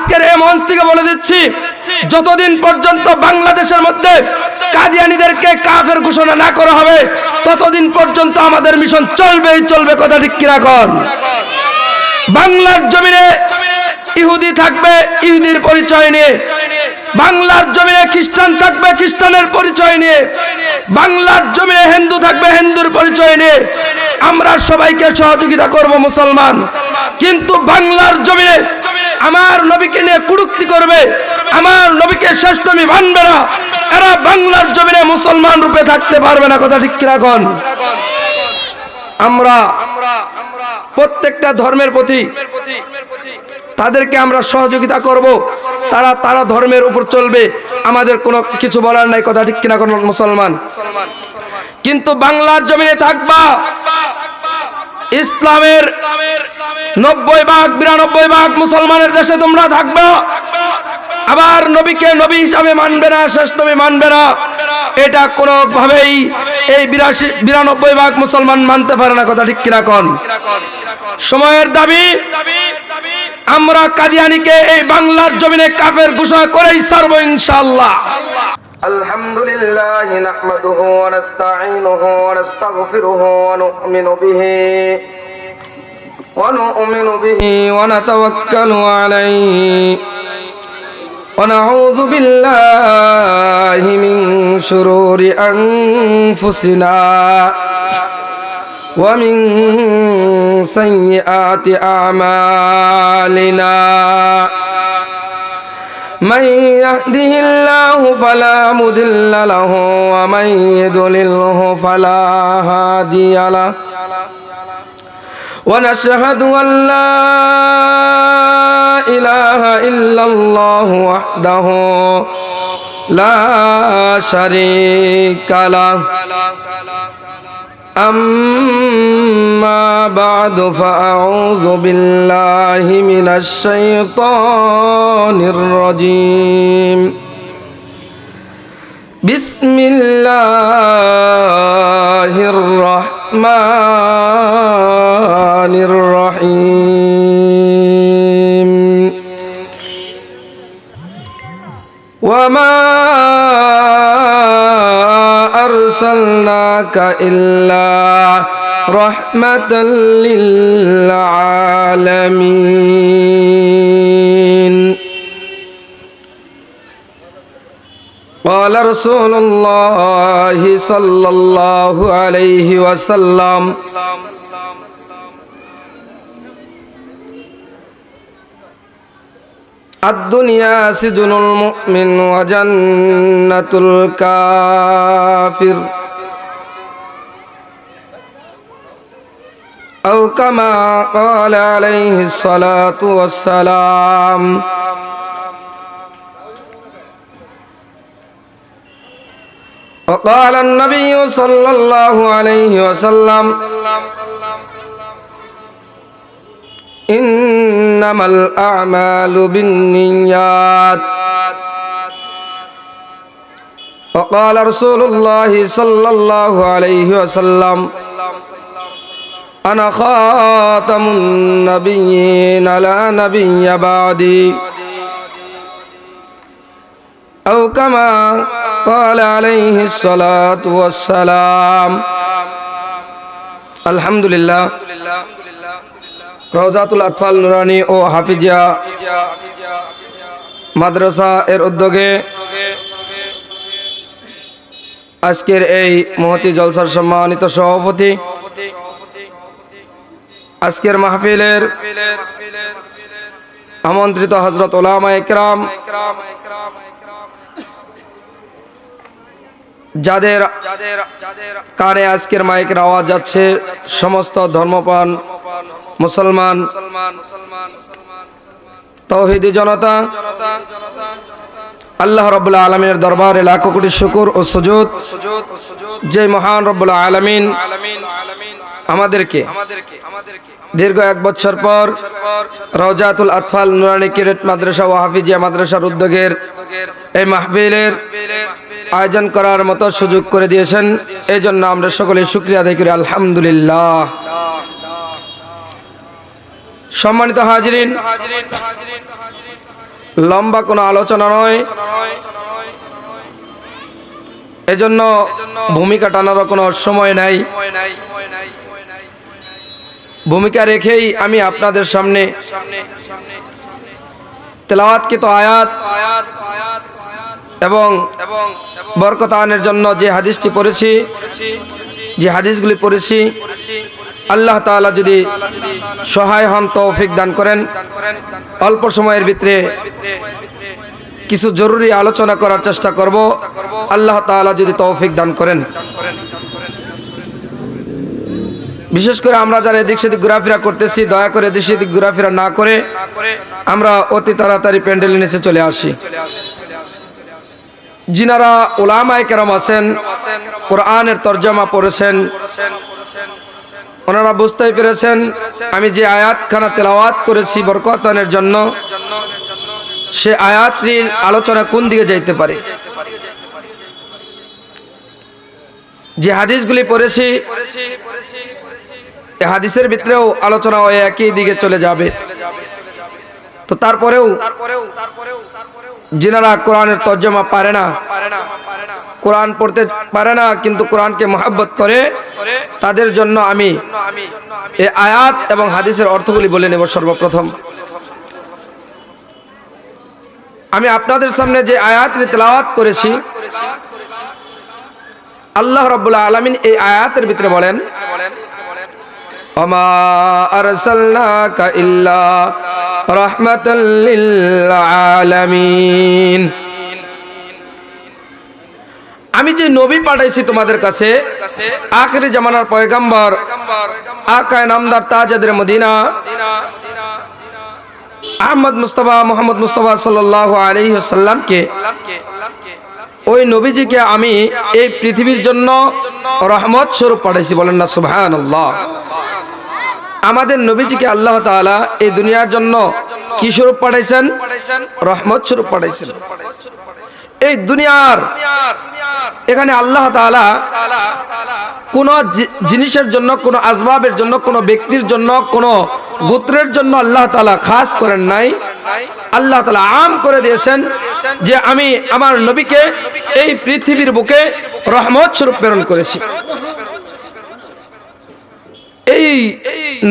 আজকের এই মঞ্চ থেকে বলে দিচ্ছি, যতদিন পর্যন্ত বাংলাদেশের মধ্যে কাদিয়ানীদেরকে কাফের ঘোষণা না করা হবে ততদিন পর্যন্ত আমাদের মিশন চলবেই চলবে। কথা ঠিক কিনা কন? বাংলার জমিনে ইহুদি থাকবে ইহুদির পরিচয় নিয়ে, বাংলার জমিনে খ্রিস্টান থাকবে খ্রিস্টানের পরিচয় নিয়ে, বাংলার জমিনে হিন্দু থাকবে হিন্দুর পরিচয় নিয়ে। আমরা সবাইকে সহযোগিতা করব মুসলমান, কিন্তু বাংলার জমিনে আমার নবীকে নিয়ে কুড়ুক্তি করবে, আমার নবীকে শেষ নবী মানবে না, এরা বাংলার জমিনে মুসলমান রূপে থাকতে পারবে না। কথা ঠিক কিনা কন? আমরা প্রত্যেকটা ধর্মের প্রতি তাদেরকে আমরা সহযোগিতা করব, তারা ধর্মের উপর চলবে, আমাদের কোনো কিছু বলার নাই। কথা ঠিক কিনা কোন মুসলমান? কিন্তু বাংলার জমিনে থাকবা ইসলামের 90-92% মুসলমানের দেশে তোমরা থাকবা, আবার নবীকে নবী হিসাবে মানবে না, শেষ নবী মানবে না, এটা কোনোভাবেই এই 92% মুসলমান মানতে পারে না। কথা ঠিক কিনা কন? সময়ের দাবি, আমরা কাদিয়ানীকে এই বাংলার জমিনে কাফের ঘোষণা করেই ছাড়ব ইনশাআল্লাহ। আলহামদুলিল্লাহ নাহমাদুহু ওয়া নাস্তাঈনুহু ওয়া নাস্তাগফিরুহু ওয়া নু'মিনু বিহি ওয়া নাতাওয়াক্কালু আলাইহি ওয়া নাউযু বিল্লাহি মিন শুরুরি আনফুসিনা ومن سيئات أعمالنا من يهده الله فلا مضل له ومن يضلله فلا هادي له ونشهد أن لا إله إلا الله وحده لا شريك له أما بعد فأعوذ بالله من الشيطان الرجيم بسم الله الرحمن الرحيم وما أرسلناك إلا رحمة للعالمين قال رسول الله صلى الله عليه وسلم الدنيا سجن المؤمن وجنة الكافر أو كما قال عليه الصلاة والسلام وقال النبي صلى الله عليه وسلم إنما الأعمال بالنيات وقال رسول الله صلى الله عليه وسلم أنا خاتم النبيين لا نبي بعدي أو كما قال عليه الصلاة والسلام الحمد لله রওজাতুল আতফাল নুরানি ও হাফিজিয়া মাদ্রাসা এর উদ্যোগে আজকের এই মহতি জলসার সম্মানিত সভাপতি, আজকের মাহফিলের আমন্ত্রিত হযরত উলামায়ে কেরাম, যাদের কানে আজকের মাইকের আওয়াজ যাচ্ছে, সমস্ত ধর্মপ্রাণ মুসলমান তাওহীদি জনতা, আল্লাহ রাব্বুল আলামিনের দরবারে লাখো কোটি শুকর ও সুজুদ যে মহান রাব্বুল আলামিন আমাদেরকে দীর্ঘ 1 বছর পর রওজাতুল আতফাল নুরানি কিরেট মাদ্রাসা ও হাফিজিয়া মাদ্রাসার উদ্যোগের এই মাহফিলের আয়োজন করার মতো সুযোগ করে দিয়েছেন। এই জন্য আমরা সকলে শুকরিয়া আদায় করি আলহামদুলিল্লাহ। সম্মানিত হাজিরিন, লম্বা কোনো আলোচনা নয়, এজন্য ভূমিকা টানারও কোনো সময় নাই। ভূমিকা রেখেই আমি আপনাদের সামনে তেলাওয়াতকৃত আয়াত এবং বরকতানের জন্য যে হাদিসটি পড়েছি, যে হাদিসগুলি পড়েছি, আল্লাহ তাআলা যদি সহায় হন, তৌফিক দান করেন, অল্প সময়ের ভিতরে কিছু জরুরি আলোচনা করার চেষ্টা করব, আল্লাহ তাআলা যদি তৌফিক দান করেন। বিশেষ করে আমরা যারা এদিক সেদিক ঘোরাফেরা করতেছি, দয়া করে এদিক সেদিক ঘোরাফেরা না করে আমরা অতি তাড়াতাড়ি প্যান্ডেলের নিচে চলে আসি। যিনারা উলামায়ে কেরাম আছেন, কোরআনের তরজমা পড়েছেন, ওনারা বুঝতেই পেরেছেন আমি যে আয়াতখানা তেলাওয়াত করেছি বরকতানের জন্য, সে আয়াতটির আলোচনা কোন দিকে যাইতে পারে। যে হাদিসগুলি পড়েছি, এই হাদিসের ভিতরেও আলোচনা ওই একই দিকে চলে যাবে। তো তারপরেও যিনারা কোরআনের তরজমা পারে না, কোরআন পড়তে পারে না কিন্তু কোরআনকে মহব্বত করে, তাদের জন্য আমি এই আয়াত এবং হাদিসের অর্থগুলি বলে নেব। সর্বপ্রথম আমি আপনাদের সামনে যে আয়াতটি তেলাওয়াত করেছি, আল্লাহ রাব্বুল আলামিন এই আয়াতের ভিতরে বলেন, ওমা আরসালনাকা ইল্লা রাহমাতাল লিল আলামিন। আমি যে নবী পাঠাইছি তোমাদের কাছে, আখিরি জামানার পয়গম্বর, আকায়ে নামদার তাজেদার মদিনা আহমদ মুস্তাফা মুহাম্মদ মুস্তাফা সাল্লাল্লাহু আলাইহি ওয়াসাল্লামকে, ওই নবীজিকে আমি এই পৃথিবীর জন্য রহমত স্বরূপ পাঠাইছি। বলেন না সুবহানাল্লাহ। আমাদের নবীজিকে আল্লাহ তাআলা এই দুনিয়ার জন্য কি স্বরূপ পাঠাইছেন? রহমত স্বরূপ পাঠাইছেন। এই দুনিয়ার এখানে আল্লাহ তাআলা কোন জিনিসের জন্য, কোন আসবাবের জন্য, কোন ব্যক্তির জন্য, কোন গোত্রের জন্য আল্লাহ তাআলা খাস করেন নাই। আল্লাহ তাআলা আম করে দিয়েছেন যে আমি আমার নবীকে এই পৃথিবীর বুকে রহমত স্বরূপ প্রেরণ করেছি। এই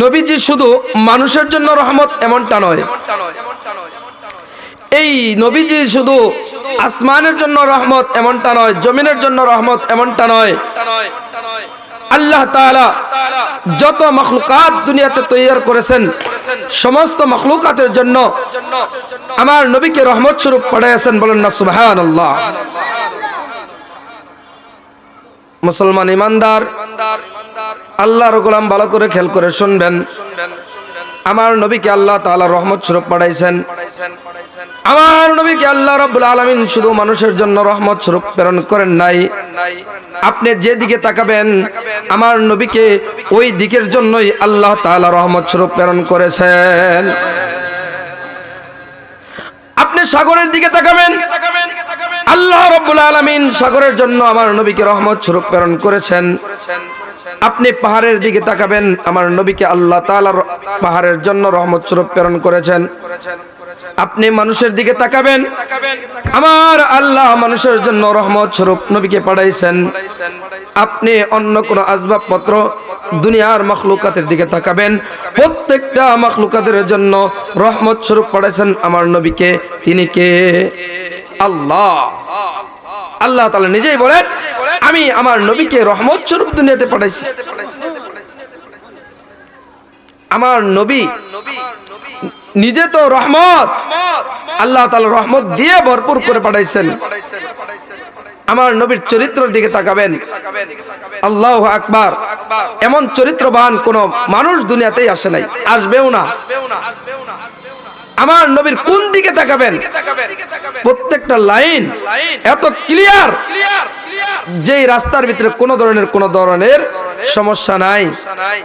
নবীজি শুধু মানুষের জন্য রহমত এমনটা নয়, এই নবীজি শুধু আসমানের জন্য রহমত এমনটা নয়, জমিনের জন্য রহমত এমনটা নয়। আল্লাহ তাআলা যত মখলুকাত দুনিয়াতে তৈরি করেছেন, সমস্ত মখলুকাতের জন্য আমার নবীকে রহমত স্বরূপ পাঠিয়েছেন। বলেন না সুবহানাল্লাহ। মুসলমান ইমানদার, আল্লাহর গোলাম, ভালো করে খেয়াল করে শুনবেন, আমার নবীকে আল্লাহ তাআলা রহমত স্বরূপ পাঠাইছেন। আমার নবীকে আল্লাহ রাব্বুল আলামিন শুধু মানুষের জন্য রহমত স্বরূপ প্রেরণ করেন নাই। আপনি যে দিকে তাকাবেন, আমার নবীকে ওই দিকের জন্যই আল্লাহ তাআলা রহমত স্বরূপ প্রেরণ করেছেন। আপনি সাগরের দিকে তাকাবেন, আল্লাহ রাব্বুল আলামিন সাগরের জন্য আমার নবীকে রহমত স্বরূপ প্রেরণ করেছেন। আপনি পাহাড়ের দিকে তাকাবেন, আমার নবীকে আল্লাহ তাআলা পাহাড়ের জন্য রহমত স্বরূপ প্রেরণ করেছেন। আপনি মানুষের দিকে তাকাবেন, আমার আল্লাহ মানুষের জন্য রহমত স্বরূপ নবীকে পাঠাইছেন। আপনি অন্য কোন আসবাবপত্র দুনিয়ার মখলুকাতের দিকে তাকাবেন, প্রত্যেকটা মখলুকাতের জন্য রহমত স্বরূপ পাঠাইছেন আমার নবীকে। তিনি কে? আল্লাহ। আল্লাহ তাআলা নিজেই বলেন, আমি আমার নবীকে রহমত স্বরূপ দুনিয়াতে পাঠাইছি। আমার নবী নিজে তো রহমত, আল্লাহ তাআলা রহমত দিয়ে ভরপুর করে পাঠাইছেন। আমার নবীর চরিত্রের দিকে তাকাবেন, আল্লাহু আকবার, এমন চরিত্রবান কোন মানুষ দুনিয়াতেই আসে নাই, আসবেও না। আমার নবীর কোন দিকে তাকাবেন, প্রত্যেকটা লাইন এত ক্লিয়ার যে রাস্তার ভিতরে কোনো ধরনের সমস্যা নাই,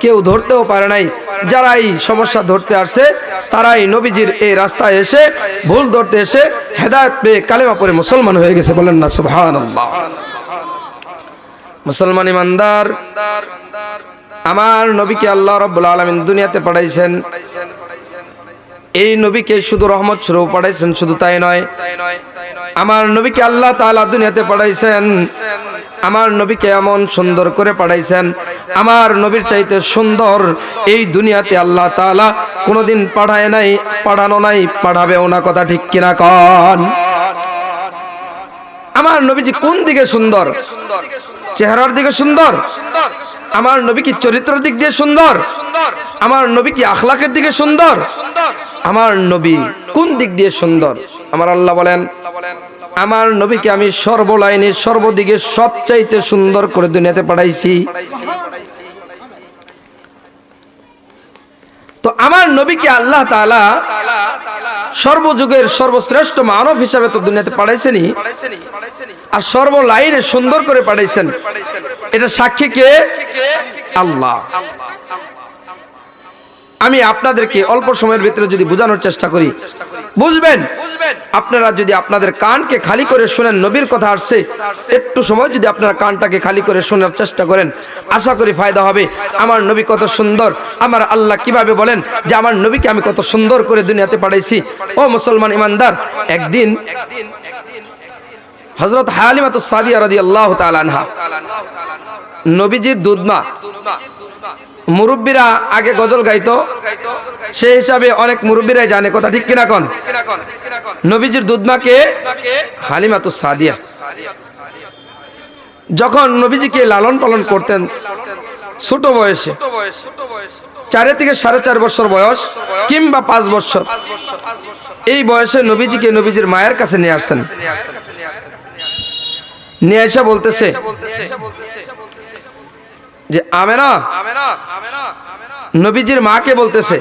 কেউ ধরতেও পারে নাই। যারা এই সমস্যা ধরতে আসছে, তারাই নবীজির এই রাস্তায় এসে ভুল ধরতে এসে হেদায়েত পেয়ে কালেমা পড়ে মুসলমান হয়ে গেছে। বলেন না সুবহানাল্লাহ। মুসলমান ইমানদার, আমার নবীকে আল্লাহ রাব্বুল আলামিন দুনিয়াতে পাঠাইছেন। এই নবীকে শুধু রহমত স্বরূপ পাঠাইছেন, শুধু তাই নয়, আমার নবীকে আল্লাহ তাআলা দুনিয়াতে পাঠাইছেন, আমার নবীকে এমন সুন্দর করে পাঠাইছেন, আমার নবীর চাইতে সুন্দর এই দুনিয়াতে আল্লাহ তাআলা কোনোদিন পাঠায় নাই, পাঠানো নাই, পাঠাবেও না। কথা ঠিক কিনা কন? আমার নবীজি কোন দিকে সুন্দর? চেহারার দিকে সুন্দর? আমার নবী কি চরিত্রের দিক দিয়ে সুন্দর? আমার নবী কি আখলাকের দিকে সুন্দর? আমার নবী কোন দিক দিয়ে সুন্দর? আমার আল্লাহ বলেন, আমার নবীকে আমি সর্বলাইনে সর্বদিকে সবচাইতে সুন্দর করে দুনিয়াতে পাঠাইছি। তো আমার নবীকে আল্লাহ তাআলা সর্বযুগের সর্বশ্রেষ্ঠ মানব হিসাবে তো দুনিয়াতে পাঠাইছেনি, আর সর্বলাইনে সুন্দর করে পাঠাইছেন। এটা সাক্ষী কে? আল্লাহ। আমি আপনাদেরকে অল্প সময়ের ভিতরে যদি বোঝানোর চেষ্টা করি, বুঝবেন। আপনারা যদি আপনাদের কানকে খালি করে শুনেন, নবীর কথা আসছে, একটু সময় যদি আপনারা কানটাকে খালি করে শোনার চেষ্টা করেন, আশা করি ফায়দা হবে। আমার নবী কত সুন্দর, আমার আল্লাহ কিভাবে বলেন যে আমার নবীকে আমি কত সুন্দর করে দুনিয়াতে পাঠাইছি। ও মুসলমান ইমানদার, একদিন হযরত হালিমাতুস সাদিয়া রাদিয়াল্লাহু তাআলা আনহা, নবীজির দুধমা, মুরব্বীরা আগে গজল গাইতো, সেই হিসাবে অনেক মুরব্বীরাই জানে। কথা ঠিক কিনা কন? নবীজির দুধমাকে হালিমাতুস সাদিয়া যখন নবীজিকে লালন পালন করতেন ছোট বয়সে, 4 থেকে 4.5 বছর বয়স কিংবা 5 বছর, এই বয়সে নবীজিকে নবীজির মায়ের কাছে নিয়ে আসছেন। নিয়ে এসে বলতেছে যে আমেনা, নবীজির মাকে বলতেছে,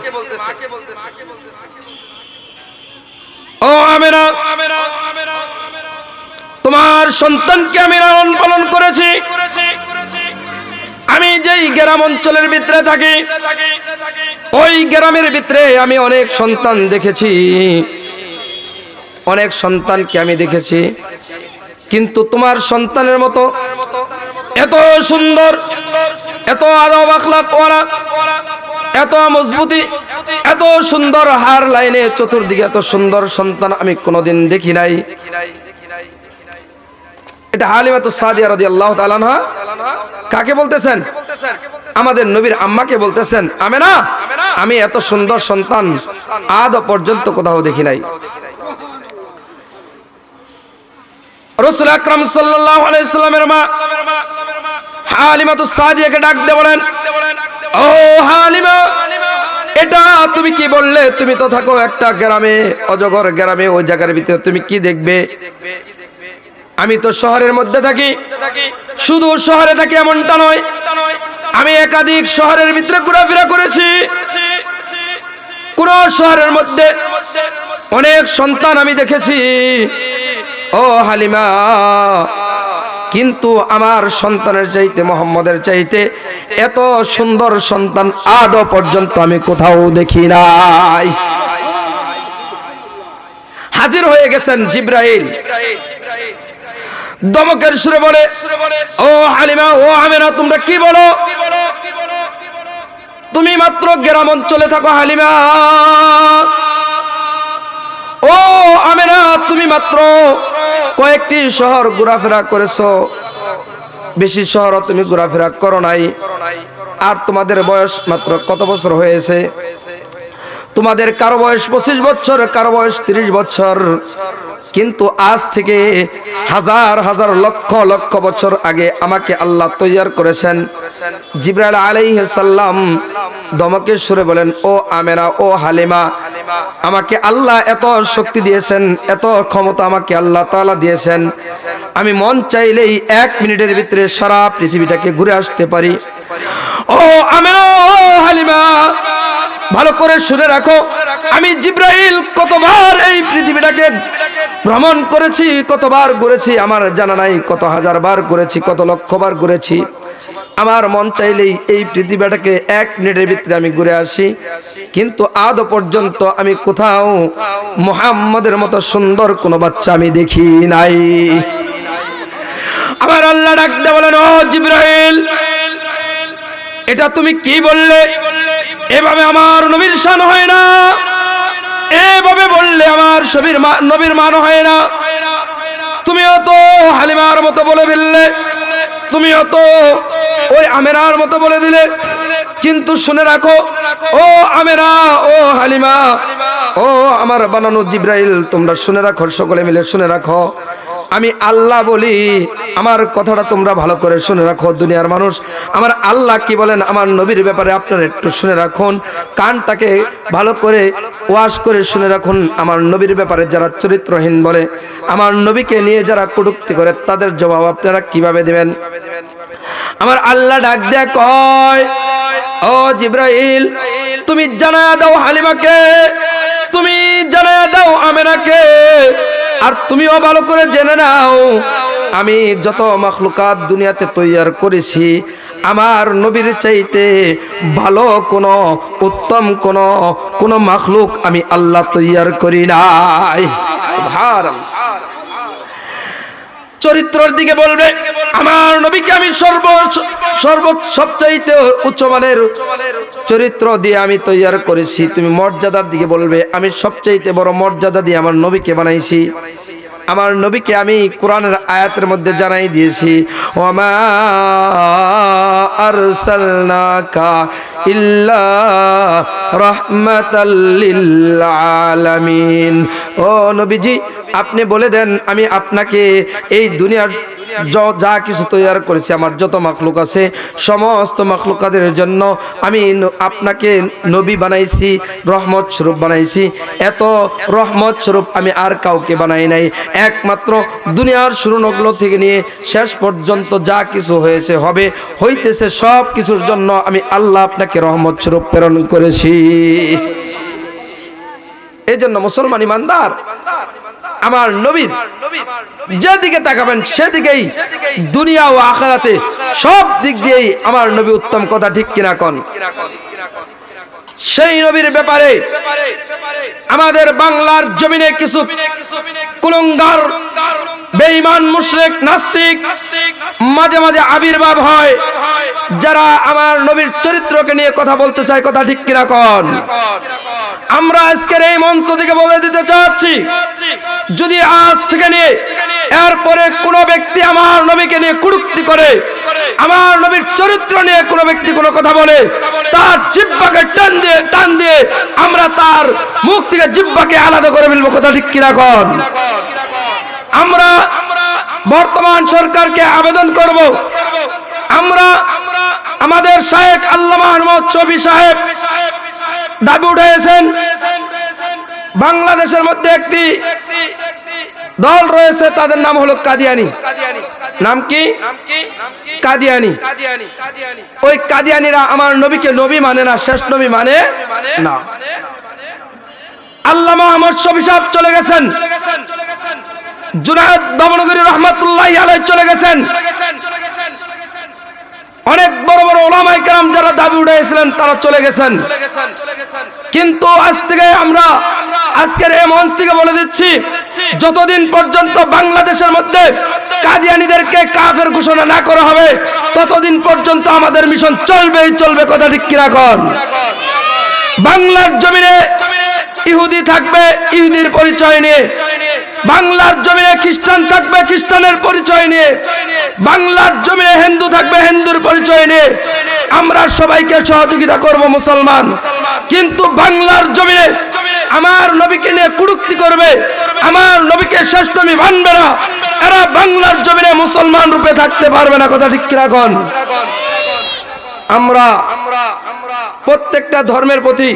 ও আমেনা, তোমার সন্তানকে আমি লালন পালন করেছি। আমি যেই গ্রাম অঞ্চলের ভিতরে থাকি, ওই গ্রামের ভিতরে আমি অনেক সন্তান দেখেছি, অনেক সন্তানকে আমি দেখেছি, কিন্তু তোমার সন্তানের মতো এত সুন্দর, এত আদব আখলাক ওয়ালা, এত মজবুতি, এত সুন্দর হার লাইনে চতুর্দিকে এত সুন্দর সন্তান আমি কোনোদিন দেখি নাই। এটা হালিমাতুস সাদিয়া রাদিয়াল্লাহু তাআলা আনহা কাকে বলতেছেন? আমাদের নবীর আম্মাকে বলতেছেন, আমেনা, আমি এত সুন্দর সন্তান আদৌ পর্যন্ত কোথাও দেখি নাই। রাসূল আকরাম সাল্লাল্লাহু আলাইহি সাল্লামের মা হালিমাতুস সাদিয়াকে ডাক দিয়ে বলেন, ও হালিমা, এটা তুমি কি বললে? তুমি তো থাকো একটা গ্রামে, অজগর গ্রামে, ওই জায়গার ভিতরে তুমি কি দেখবে? আমি তো শহরের মধ্যে থাকি, শুধু শহরে থাকি এমনটা নয়, আমি একাধিক শহরের ভিতরে ঘোরাফেরা করেছি। কোন শহরের মধ্যে অনেক সন্তান আমি দেখেছি ও হালিমা, কিন্তু আমার সন্তানের চাইতে, মুহাম্মদের চাইতে এত সুন্দর সন্তান আদৌ পর্যন্ত আমি কোথাও দেখি নাই। হাজির হয়ে গেছেন জিবরাইল, দমকের সুরে বলে, ও হালিমা, ও আমেনা, তোমরা কি বলো? তুমি মাত্র গ্রাম অঞ্চলে থাকো হালিমা। ও আমেনা, তুমি মাত্র কয়েকটি শহর ঘোরাফেরা করেছো, বেশি শহর তুমি ঘোরাফেরা করো নাই। আর তোমাদের বয়স মাত্র কত বছর হয়েছে? তোমাদের কারো বয়স 25 বছর, কারো বয়স 30 বছর, কিন্তু আজ থেকে হাজার হাজার লক্ষ লক্ষ বছর আগে আমাকে আল্লাহ তৈয়ার করেছেন। জিবরাইল আলাইহিস সালাম দমকের সুরে বলেন, ও আমেনা, ও হালিমা, আমাকে আল্লাহ এত শক্তি দিয়েছেন, এত ক্ষমতা আমাকে আল্লাহ তাআলা দিয়েছেন, আমি মন চাইলেই 1 মিনিটের ভিতরে সারা পৃথিবীটাকে ঘুরে আসতে পারি। ও আমেনা, ও হালিমা, ভালো করে শুনে রাখো, আমি জিবরাইল কতবার এই পৃথিবীটাকে ভ্রমণ করেছি, কতবার ঘুরেছি আমার জানা নাই, কত হাজার বার ঘুরেছি, কত লক্ষ বার ঘুরেছি। আমার মন চাইলেই এই পৃথিবীটাকে 1 মিনিটের ভিতরে আমি ঘুরে আসি, কিন্তু আদৌ পর্যন্ত আমি কোথাও মুহাম্মদের মতো সুন্দর কোনো বাচ্চা আমি দেখি নাই। আমার আল্লাহ ডাক দিয়ে বলেন, ও জিবরাইল, এটা তুমি কি বললে? এভাবে আমার নবীর শান হয় না, এভাবে বললে আমার নবীর মান হয় না। তুমিও তো হালিমার মতো বলে ফেললে, তুমিও তো ওই আমেরার মতো বলে দিলে। কিন্তু শুনে রাখো ও আমেরা, ও হালিমা, ও আমার বানানো জিব্রাইল, তোমরা শুনে রাখো, সকলে মিলে শুনে রাখো। আমি আল্লাহ বলি, আমার কথাটা তোমরা ভালো করে শুনে রাখো। দুনিয়ার মানুষ, আমার আল্লাহ কি বলেন আমার নবীর ব্যাপারে আপনারা একটু শুনে রাখুন। কানটাকে ভালো করে ওয়াশ করে শুনে রাখুন। আমার নবীর ব্যাপারে যারা চরিত্রহীন বলে, আমার নবীকে নিয়ে যারা কটূক্তি করে, তাদের জবাব আপনারা কিভাবে দিবেন? আমার আল্লাহ ডাক দেয়া কয়, ও জিব্রাইল, তুমি জানায়া দাও হালিমাকে, তুমি জানায়া দাও আমেনাকে, আর তুমিও ভালো করে জেনে নাও, আমি যত মাখলুকাত দুনিয়াতে তৈয়ার করেছি, আমার নবীর চাইতে ভালো কোন উত্তম কোন মাখলুক আমি আল্লাহ তৈয়ার করি নাই। সুবহানাল্লাহ। চরিত্রের দিকে বলবে, আমার নবীকে আমি সবচাইতে উচ্চমানের চরিত্র দিয়ে আমি তৈয়ার করেছি। তুমি মর্যাদার দিকে বলবে, আমি সবচাইতে বড় মর্যাদা দিয়ে আমার নবীকে বানাইছি। আমার নবীকে আমি কোরআনের আয়াতের মধ্যে জানাই দিয়েছি, ওমা আরসালনাকা ইল্লা রাহমাতাল লিল আলামিন। ও নবীজি, আপনি বলে দেন, আমি আপনাকে এই দুনিয়ার যা কিছু তৈয়ার করেছি, আমার যত মাখলুক আছে, সমস্ত মাখলুকাদের জন্য আমি আপনাকে নবী বানাইছি, রহমত স্বরূপ বানাইছি। এত রহমত স্বরূপ আমি আর কাউকে বানাই নাই। একমাত্র দুনিয়ার শুরু নগ্ন থেকে নিয়ে শেষ পর্যন্ত যা কিছু হয়েছে, হবে, হইতেছে, সব কিছুর জন্য আমি আল্লাহ আপনাকে রহমত স্বরূপ প্রেরণ করেছি। এই জন্য মুসলমান ইমানদার, আমার নবীর যেদিকে তাকাবেন সেদিকেই দুনিয়া ও আখিরাতে সব দিক দিয়েই আমার নবী উত্তম। কথা ঠিক কিনা কোন? সেই নবীর ব্যাপারে আমাদের বাংলার জমিনে কিছু কুলঙ্গার, বেঈমান, মুশরিক, নাস্তিক মাঝে মাঝে আবির্ভাব হয়, যারা আমার নবীর চরিত্রকে নিয়ে কথা বলতে চায়। কথা ঠিক কিনা কোন? আমরা আজকের এই মঞ্চ থেকে বলে দিতে চাচ্ছি, যদি আজ থেকে নিয়ে এরপরে কোন ব্যক্তি আমার নবীকে নিয়ে কটূক্তি করে, আমার নবীর চরিত্র নিয়ে কোন ব্যক্তি কোনো কথা বলে, তার জিহ্বাকে টান দিয়ে আমরা তার মুখ থেকে জিহ্বাকে আলাদা করে ফেলবো। কথা ঠিক কিনা কোন? আমরা বর্তমান সরকারকে আবেদন করব, আমরা আমাদের শায়েখ আল্লামা আহমদ শফী সাহেব দাবি উঠাইছেন, বাংলাদেশের মধ্যে একটি দল রয়েছে, তাদের নাম হলো কাদিয়ানি। নাম কি? কাদিয়ানি। ওই কাদিয়ানিরা আমার নবীকে নবী মানে না, শেষ নবী মানে না। আল্লামা আহমদ শফী সাহেব চলে গেছেন, জুনায়েদ বামনগরী রহমাতুল্লাহি আলাইহি চলে গেছেন, অনেক বড় বড় উলামায়ে কেরাম যারা দাবি উঠাইছিলেন তারা চলে গেছেন। কিন্তু আজ থেকে আমরা আজকের এই মঞ্চ থেকে বলে দিচ্ছি, যতদিন পর্যন্ত বাংলাদেশের মধ্যে কাদিয়ানীদেরকে কাফের ঘোষণা না করা হবে, ততদিন পর্যন্ত আমাদের মিশন চলবেই চলবে। কথা ঠিক কিনা কোন? বাংলার জমিনে ইহুদি থাকবে ইহুদির পরিচয় নিয়ে, বাংলার জমিনে খ্রিস্টান থাকবে খ্রিস্টানের পরিচয় নিয়ে, বাংলার জমিনে হিন্দু থাকবে হিন্দুর পরিচয় নিয়ে। আমরা সবাইকে সহযোগিতা করব মুসলমান, কিন্তু বাংলার জমিনে আমার নবীকে নিয়ে কটূক্তি করবে, আমার নবীকে শেষ নবী মানবে না, এরা বাংলার জমিনে মুসলমান রূপে থাকতে পারবে না। কথা ঠিক কিনা কোন? আমরা প্রত্যেকটা ধর্মের প্রতি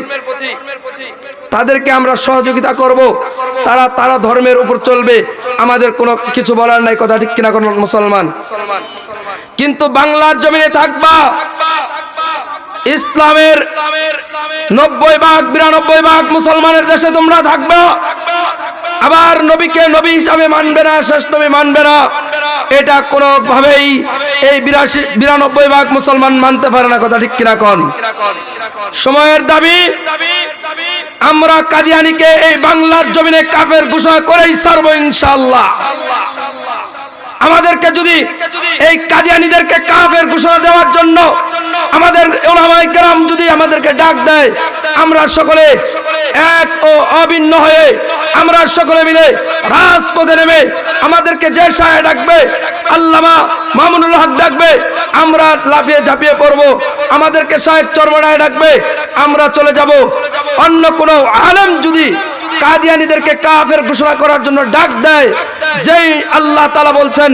তাদেরকে আমরা সহযোগিতা করব, তারা ধর্মের উপর চলবে, আমাদের কোনো কিছু বলার নাই। কথা ঠিক কিনা কোন মুসলমান? কিন্তু বাংলার জমিনে থাকবা ইসলামের 90-92% মুসলমানের দেশে তোমরা থাকবা, আবার নবীকে নবী হিসাবে মানবে না, শেষ নবী মানবে না, এটা কোনোভাবেই এই 92% মুসলমান মানতে পারে না। কথা ঠিক কিনা কোন? সময়ের দাবি, আমরা কাদিয়ানীকে এই বাংলার জমিনে কাফের ঘোষণা করেই ছাড়বো ইনশাআল্লাহ। আমাদেরকে যদি এই কাদিয়ানীদেরকে কাফের ঘোষণা দেওয়ার জন্য আমাদের উলামায়ে কেরাম যদি আমাদেরকে ডাক দেয়, আমরা সকলে এক ও অভিন্ন হয়ে আমরা সকলে মিলে রাজপথে নেমে আমাদেরকে যে সাহেব ডাকবে, আল্লামা মামুনুল হক ডাকবে, আমরা লাফিয়ে ঝাঁপিয়ে পড়বো। আমাদেরকে সাহেব চরমনায় ডাকবে, আমরা চলে যাব। অন্য কোনো আলেম যদি কাদিয়ানীদেরকে কাফের ঘোষণা করার জন্য ডাক দেয়, যেই আল্লাহ তাআলা বলছেন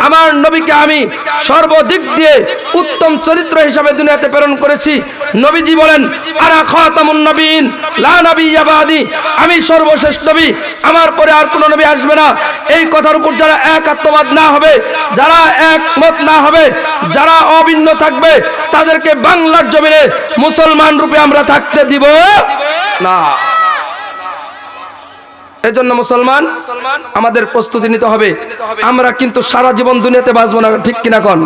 আমার নবীকে আমি সর্বদিক দিয়ে উত্তম চরিত্র হিসাবে দুনিয়াতে প্রেরণ করেছি। নবীজি বলেন আনা খাতামুন নবীন লা নাবিয়্যা বাদি, আমি সর্বশেষ নবী, আমার পরে আর কোনো নবী আসবে না। এই কথার উপর যারা একাত্মবাদ না হবে, যারা একমত না হবে, যারা অভিন্ন থাকবে, তাদেরকে বাংলার জমিনে মুসলমান রূপে আমরা থাকতে দিব না। এজন্য মুসলমান আমাদের প্রস্তুতি নিতে হবে। আমরা কিন্তু সারা জীবন দুনিয়াতে বাঁচবো না, ঠিক কিনা কোন?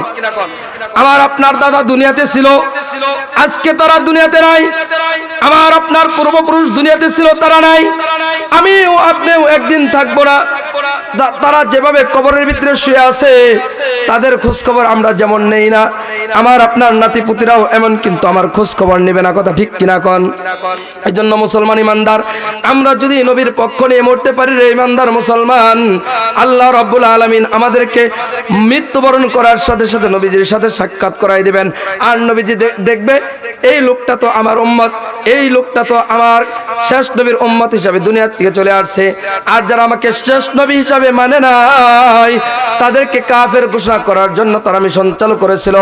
আমার আপনার দাদা দুনিয়াতে ছিল, আজকে তারা দুনিয়াতে নাই। আমার আপনার পূর্বপুরুষ দুনিয়াতে ছিল, তারা নাই। আমিও আপনিও একদিন থাকবো না। তারা যেভাবে কবরের ভিতরে শুয়ে আছে, তাদের খোঁজ খবর আমরা যেমন নেই না, আমার আপনার নাতিপুতিরাও এমন কিন্তু আমার খোঁজ খবর নেবে না, কথা ঠিক কিনা কোন? এই জন্য মুসলমান ইমানদার, আমরা যদি নবীর পক্ষ নিয়ে মরতে পারি রে ইমানদার মুসলমান, আল্লাহ রাব্বুল আলামিন আমাদেরকে মৃত্যুবরণ করার সাথে সাথে নবীজির সাথে সাক্ষাৎ করাই দিবেন। আর নবীজি দেখবে এই লোকটা তো আমার উম্মত, এই লোকটা তো আমার শেষ নবীর উম্মত হিসাবে দুনিয়া থেকে চলে আসছে। আর যারা আমাকে শেষ নবী হিসাবে মানে নাই, তাদেরকে কাফের ঘোষণা করার জন্য তারা মিশন চালু করেছিল।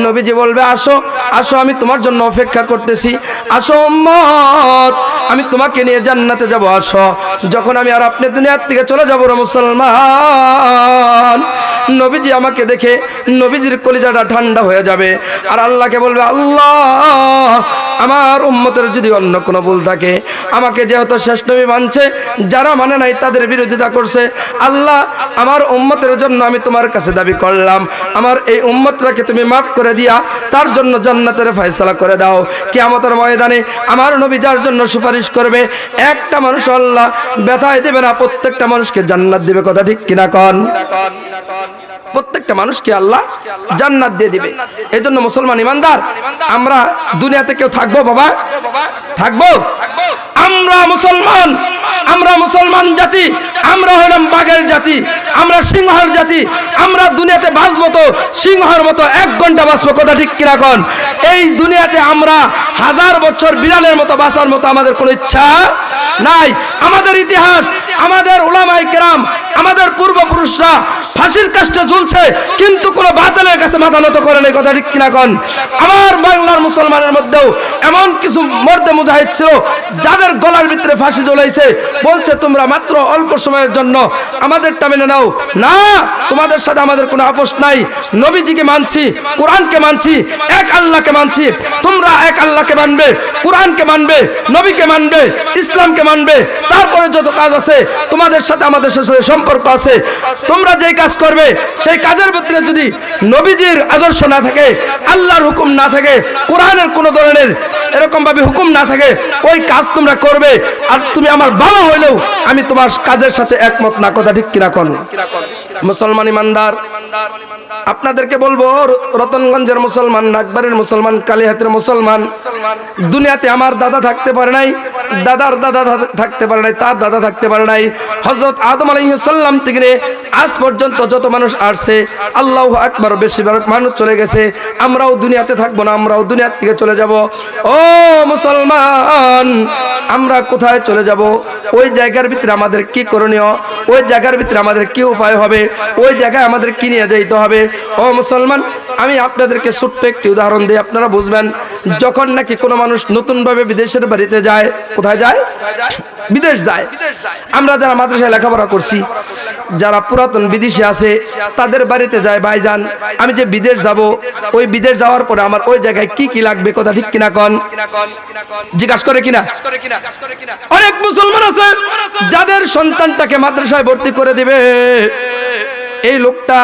নবীজি বলবে আসো আসো, আমি তোমার জন্য অপেক্ষা করতেছি, আসো উম্মত, আমি তোমাকে নিয়ে জান্নাতে যাব, আসো। যখন আমি আর আপনি দুনিয়ার থেকে চলে যাব রে মুসলমান, নবীজি আমাকে দেখে নবীজির কলিজাটা ঠান্ডা হয়ে যাবে। আর আল্লাহকে বলবে আল্লাহ, আমার উম্মতের যদি অন্য কোনো ভুল থাকে, আমাকে যেহেতু শেষ নবী মানছে, যারা মানে নাই তাদের বিরোধিতা করছে, আল্লাহ আমার উম্মতের জন্য আমি তোমার কাছে দাবি করলাম, আমার এই উম্মতটাকে তুমি মাফ করে দিয়া তার জন্য জান্নাতের ফয়সালা করে দাও। কিয়ামতের ময়দানে আমার নবী যার জন্য সুপারিশ করবে, একটা মানুষ আল্লাহ ব্যথায় দেবে না, প্রত্যেকটা মানুষকে জান্নাত দিবে, কথা ঠিক কিনা কোন? প্রত্যেকটা মানুষকে আল্লাহ জান্নাত দিয়ে দিবে। এই জন্য মুসলমান ইমানদার, আমরা দুনিয়াতে কেউ থাকবো বাবা? থাকবো? আমরা মুসলমান, আমরা মুসলমান জাতি, আমরা হলাম বাঘের জাতি, আমরা সিংহের জাতি। আমরা দুনিয়াতে বাঁচবো তো সিংহের মতো 1 ঘন্টা বাঁচবো, কথা ঠিক কিনা কোন? এই দুনিয়াতে আমরা 1000 বছর বিড়ালের মতো বাঁচার মতো আমাদের কোনো ইচ্ছা নাই। আমাদের ইতিহাস, আমাদের উলামায়ে কেরাম, আমাদের পূর্বপুরুষরা ফাঁসির কাস্টে ঝুলছে, কিন্তু কোনো বাতিলের কাছে মাথা নত করে নাই, কথা ঠিক কিনা কোন? আমার বাংলার মুসলমানের মধ্যেও এমন কিছু মর্দে মুজাহিদ ছিল, যাদের গলার ভিতরে ফাঁসি ঝুলাইছে, বলছে তোমরা মাত্র অল্প সময়ের জন্য আমাদেরটা মেনে নাও। না, তোমাদের সাথে আমাদের কোনো আপোষ নাই। নবীজিকে মানছি, কোরআনকে মানছি, এক আল্লাহকে মানছি। তোমরা এক আল্লাহকে মানবে, কোরআনকে মানবে, নবীকে মানবে, ইসলামকে মানবে। তারপরে যত কাজ আছে তোমাদের সাথে আমাদের সাথে সম্পর্ক আছে, তোমরা যেই কাজ করবে সেই কাজের ভিতরে যদি নবীজির আদর্শ না থাকে, আল্লাহর হুকুম না থাকে, কোরআনের কোনো ধরনের এরকম ভাবে হুকুম না থাকে, ওই কাজ তোমরা করবে। আর তুমি আমার বাবা হইলেও আমি তোমার কাজের সাথে একমত না, কথা ঠিক কিনা কোন? মুসলমান ইমানদার, আপনাদেরকে বলবো, রতনগঞ্জের মুসলমান, নাগবাড়ির মুসলমান, কালিহাতের মুসলমান, দুনিয়াতে আমার দাদা থাকতে পারে নাই, দাদার দাদা থাকতে পারে নাই, তার দাদা থাকতে পারে নাই। হযরত আদম আলাইহিস সালাম থেকে আজ পর্যন্ত যত মানুষ আসছে, আল্লাহু আকবার, বেশিরভাগ মানুষ চলে গেছে। আমরাও দুনিয়াতে থাকবো না, আমরাও দুনিয়ার থেকে চলে যাব। ও মুসলমান, আমরা কোথায় চলে যাব? ওই জায়গার ভিতরে আমাদের কি করণীয়, ওই জায়গার ভিতরে আমাদের কি উপায় হবে, ওই জায়গায় আমাদের কি নিয়ে যাইতে হবে? ও মুসলমান, আমি আপনাদেরকে ছোট্ট একটি উদাহরণ দিই, আপনারা বুঝবেন। যখন নাকি কোনো মানুষ নতুনভাবে বিদেশের বাড়িতে যায়, কোথায় যায়? বিদেশ যায়। আমরা যারা মাদ্রাসায় লেখাপড়া করছি, যারা পুরাতন বিদেশি আছে, তাদের বাড়িতে যায়, ভাইজান আমি যে বিদেশ যাব, ওই বিদেশ যাওয়ার পরে আমার ওই জায়গায় কি কি লাগবে, কথা ঠিক কিনা কোন? জিজ্ঞাসা করে কিনা? অনেক মুসলমান আছে যাদের সন্তানটাকে মাদ্রাসায় ভর্তি করে দিবে, এই লোকটা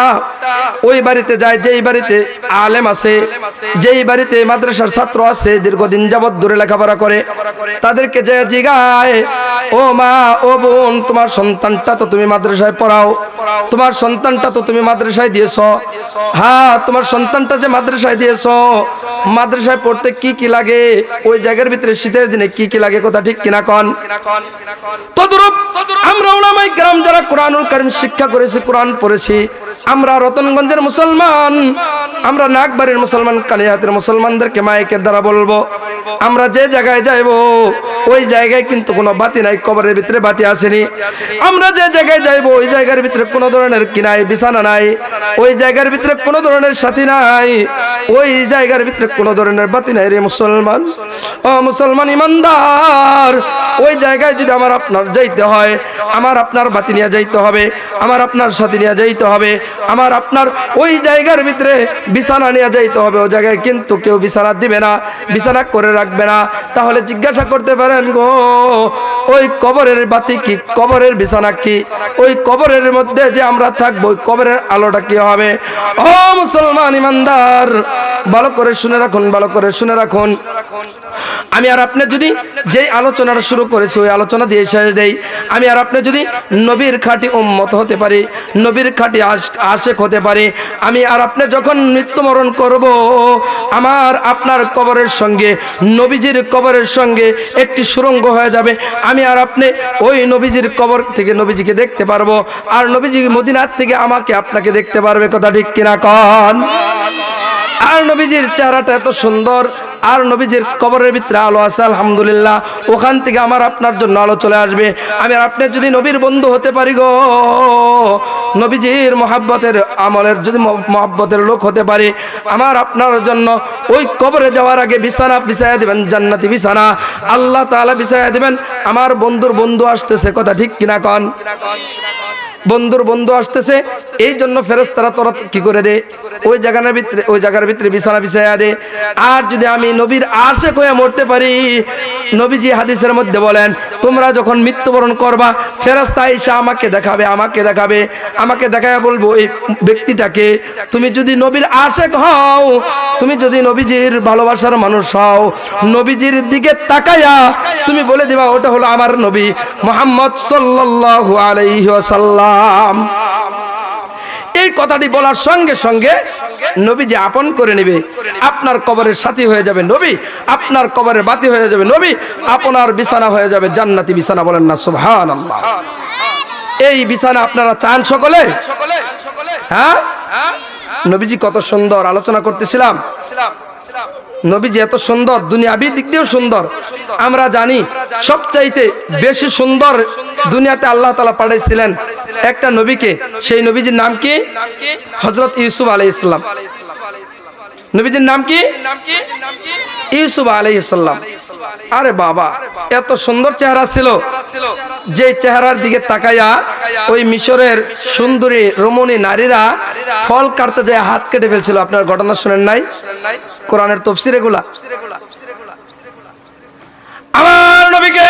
ওই বাড়িতে যায় যেই বাড়িতে আলেম আছে, যেই বাড়িতে মাদ্রাসার ছাত্র আছে, দীর্ঘদিন যাবত দূরে লেখাপড়া করে, তাদেরকে যে জিগায়, ও মা ও বোন, তোমার সন্তানটা তো তুমি মাদ্রাসায় পড়াও, তোমার সন্তানটা তো তুমি মাদ্রাসায় দিয়েছো, হ্যাঁ তোমার সন্তানটা যে মাদ্রাসায় দিয়েছো, মাদ্রাসায় পড়তে কি কি লাগে, ওই জায়গার ভিতরে শীতের দিনে কি কি লাগে, কথা ঠিক কিনা কন? তদ্রূপ আমরা উলামায়ে কেরাম যারা কোরআনুল কারীম শিক্ষা করেছি, কোরআন পড়েছি, আমরা রতনগঞ্জের মুসলমান, আমরা নাগবাড়ির মুসলমান, কালিয়াতের মুসলমানদেরকে মাইকের দ্বারা বলবো, আমরা যে জায়গায় যাইবো ওই জায়গায় কিন্তু কোনো বাতি নাই, কবরের ভিতরে বাতি আসেনি। আমরা যে জায়গায় যাইবো ওই জায়গার ভিতরে কোনো ধরনের কি নাই, বিছানা নাই, ওই জায়গার ভিতরে কোনো ধরনের সাথী নাই, ওই জায়গার ভিতরে কোনো ধরনের বাতি নাই রে মুসলমান। ও মুসলমান ইমানদার, ওই জায়গায় যদি আমার আপনার যাইতে হয়, আমার আপনার বাতি নিয়ে যাইতে হবে, আমার আপনার সাথী নিয়ে যাইতে হবে, আমার আপনার ওই জায়গার ভিতরে বিছানা নিয়ে যাইতে হবে। ওই জায়গায় কিন্তু কেউ বিছানা দিবে না, বিছানা করে রাখবে না। তাহলে জিজ্ঞাসা করতে পারেন গো, ওই কবরের বাতি কি, কবরের বিছানা কি, ওই কবরের মধ্যে যে আমরা থাকবো ওই কবরের আলোটা কি হবে? ও মুসলমান ইমানদার, ভালো করে শুনে রাখুন, ভালো করে শুনে রাখুন। আমি আর আপনি যদি যেই আলোচনাটা শুরু করেছি ওই আলোচনা দিয়ে শেষ দেই, আমি আর আপনি যদি নবীর খাঁটি উম্মত হতে পারি, নবীর খাঁটি আশেক হতে পারি, আমি আর আপনি যখন মৃত্যুবরণ করব, আমার আপনার কবরের সঙ্গে নবীজির কবরের সঙ্গে একটি সুড়ঙ্গ হয়ে যাবে। আমি আর আপনি ওই নবীজির কবর থেকে নবীজিকে দেখতে পারবো, আর নবীজি মদিনার থেকে আমাকে আপনাকে দেখতে পারবে, কথা ঠিক কিনা কন? আর নবীজির চেহারাটা এত সুন্দর, আর নবীজির কবরের ভিতরে আলো আছে আলহামদুলিল্লাহ, ওখান থেকে আমার আপনার জন্য আলো চলে আসবে। আমি আর আপনি যদি নবীর বন্ধু হতে পারি গো, নবীজির মহাব্বতের আমলের যদি মহাব্বতের লোক হতে পারি, আমার আপনার জন্য ওই কবরে যাওয়ার আগে বিছানা বিছায়া দিবেন, জান্নাতি বিছানা আল্লাহ তাআলা বিছায়া দিবেন। আমার বন্ধুর বন্ধু আসতেছে, কথা ঠিক কিনা কন? বন্ধুর বন্ধু আসতেছে, এই জন্য ফেরেশতারা তোরা কি করে দে, ওই জায়গার ভিতরে বিছানা বিছায়া দে। আর যদি আমি নবীর আশেক হয়ে মরতে পারি, নবীজি হাদিসের মধ্যে বলেন, তোমরা যখন মৃত্যুবরণ করবা, ফেরেশতা এসে আমাকে দেখাবে, আমাকে দেখায় বলবো, এই ব্যক্তিটাকে, তুমি যদি নবীর আশেক হও, তুমি যদি নবীজির ভালোবাসার মানুষ হও, নবীজির দিকে তাকায়া তুমি বলে দিবা, ওটা হলো আমার নবী মুহাম্মদ সাল্লাল্লাহু আলাইহি ওয়াসাল্লাম। এই কথাটি বলার সঙ্গে সঙ্গে নবীজি আপন করে নেবে, আপনার কবরের সাথী হয়ে যাবে নবী, আপনার কবরের বাতি হয়ে যাবে নবী, আপনার বিছানা হয়ে যাবে জান্নাতি বিছানা। বলেন না সুবহানাল্লাহ? এই বিছানা আপনারা চান সকলে? হ্যাঁ, নবীজি কত সুন্দর আলোচনা করতেছিলাম, নবীজি এত সুন্দর, দুনিয়াবি দিক দিয়েও সুন্দর। আমরা জানি সবচাইতে বেশি সুন্দর দুনিয়াতে আল্লাহ তাআলা পাঠাইছিলেন একটা নবীকে, সেই নবীজির নাম কি? হযরত ইউসুফ আলাইহিস সালাম। নবীজির নাম কি? ইউসুফ আলাইহিস সালাম। আরে বাবা, এত সুন্দর চেহারা ছিল, যে চেহারার দিকে তাকায়া ওই মিশরের সুন্দরী রমণী নারীরা ফল কাটতে যায় হাত কেটে ফেলছিল। আপনার ঘটনা শুনেন নাই? কোরআনের তাফসীর এগুলা। আমার নবীকে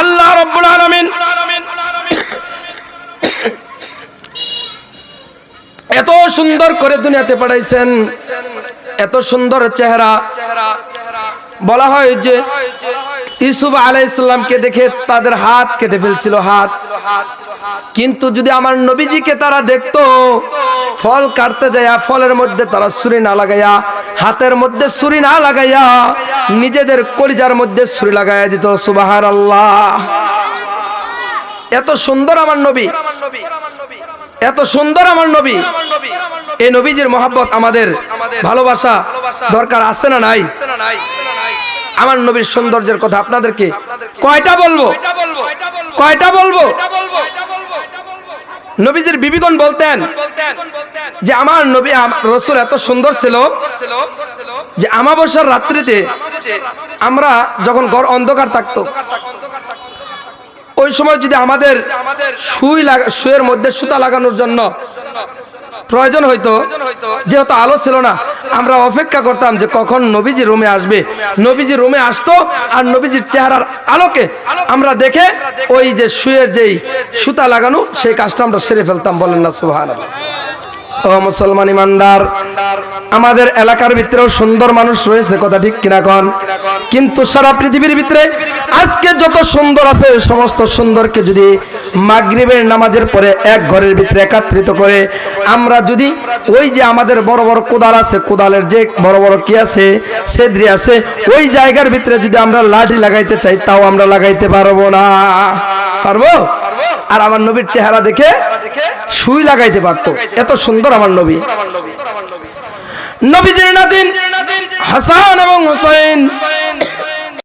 আল্লাহ রাব্বুল আলামিন এত সুন্দর করে দুনিয়াতে পাঠাইছেন, এত সুন্দর চেহারা। বলা হয় যে ইউসুফ আলাইহিস সালামকে দেখে তাদের হাত কেটে ফেলছিল, হাত। কিন্তু যদি আমার নবীজিকে তারা দেখতো, ফল কাটতে যায় ফলের মধ্যে তারা ছুরি না লাগাইয়া, হাতের মধ্যে ছুরি না লাগাইয়া, নিজেদের কলিজার মধ্যে ছুরি লাগাইয়া দিত। সুবহানাল্লাহ! এত সুন্দর আমার নবী, এত সুন্দর আমার নবী। এই নবীজির মহব্বত, আমাদের ভালোবাসা দরকার আছে না নাই? আমার নবীর সৌন্দর্যের কথা আপনাদেরকে কয়টা বলবো? নবীজির বিবিগণ বলতেন যে আমার নবী রাসূল এত সুন্দর ছিল যে আমাবস্যার রাত্রিতে আমরা যখন ঘর অন্ধকার থাকতো, ওই সময় যদি আমাদের সুইয়ের মধ্যে সুতা লাগানোর জন্য প্রয়োজন হইতো, যেহেতু আলো ছিল না, আমরা অপেক্ষা করতাম যে কখন নবীজি রুমে আসবে। নবীজি রুমে আসতো আর নবীজির চেহারার আলোকে আমরা দেখে ওই যে শুয়ের যেই সুতা লাগানো সেই কাজটা আমরা সেরে ফেলতাম। বলেন না সুবহানাল্লাহ। ও মুসলমান ইমানদার, আমাদের এলাকার ভিতরেও সুন্দর মানুষ রয়েছে, কথা ঠিক কিনা কন? কিন্তু সারা পৃথিবীর ভিতরে আজকে যত সুন্দর আছে সমস্ত সুন্দরকে যদি মাগরিবের নামাজের পরে এক ঘরের ভিতরে একত্রিত করে আমরা যদি ওই যে আমাদের বড় বড় কোদাল আছে, কোদালের যে বড় বড় কি আছে, সেদ্রি আছে, ওই জায়গার ভিতরে যদি আমরা লাঠি লাগাইতে চাই তাও আমরা লাগাইতে পারবো না। পারবো? আর আমার নবীর চেহারা দেখে সুই লাগাইতে পারতো, এত সুন্দর আমার নবী। নবীজির নাতিন হাসান এবং হুসাইন